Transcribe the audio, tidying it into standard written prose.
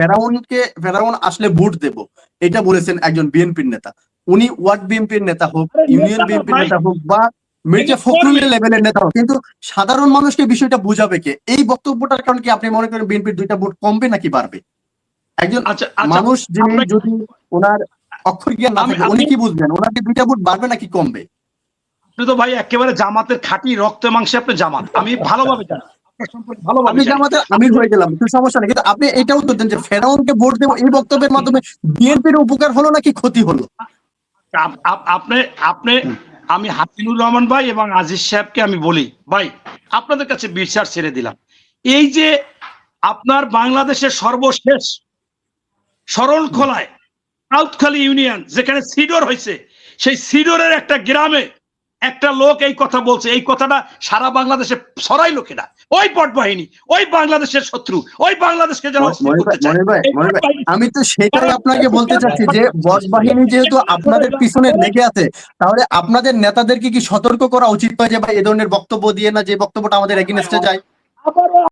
ফেরাউন আসলে ভোট দেব, এটা বলেছেন একজন বিএনপির নেতা। উনি ওয়ার্ড বিএনপির নেতা হোক, ইউনিয়ন বিএনপির নেতা হোক, বা মির্জা ফখরুলের লেভেলের নেতা হোক, কিন্তু সাধারণ মানুষকে বিষয়টা বুঝাবে কে? এই বক্তব্যটার কারণে কি আপনি মনে করেন বিএনপির 2টা ভোট কমবে নাকি বাড়বে? একজন মানুষ যিনি যদি ওনার অক্ষর জ্ঞান না থাকে, উনি কি বুঝবেন ওনার কি 2টা ভোট বাড়বে নাকি কমবে? আপনি তো ভাই একেবারে জামাতের খাঁটি রক্ত মাংসে আপনি জামাত, আমি ভালোভাবে জানি, আমি জামাতের আমির হয়ে গেলাম, কিছু সমস্যা নেই, কিন্তু আপনি এটা উত্তর দেন যে ফেরাউনকে ভোট দেবো, এই বক্তব্যের মাধ্যমে বিএনপির উপকার হলো নাকি ক্ষতি হলো? আপনি আপনি আমি হাসিনুর রহমান ভাই এবং আজিজ সাহেবকে আমি বলি, ভাই আপনাদের কাছে বিচার ছেড়ে দিলাম। এই যে আপনার বাংলাদেশের সর্বশেষ শরণখোলায় সাউথখালী ইউনিয়ন যেখানে সিডর হয়েছে, সেই সিডরের একটা গ্রামে একটা লোক এই কথা বলছে, এই কথাটা সারা বাংলাদেশে ছড়াই লোকেরা, ওই পট বাহিনী, ওই বাংলাদেশের শত্রু, ওই বাংলাদেশকে যারা আমি তো সেটাই আপনাকে বলতে চাচ্ছি যে বস বাহিনী যেহেতু আপনাদের পিছনে লেগে আছে, তাহলে আপনাদের নেতাদেরকে কি সতর্ক করা উচিত নয় যে ভাই এ ধরনের বক্তব্য দিয়ে না, যে বক্তব্যটা আমাদের এগেইনস্টে যায়?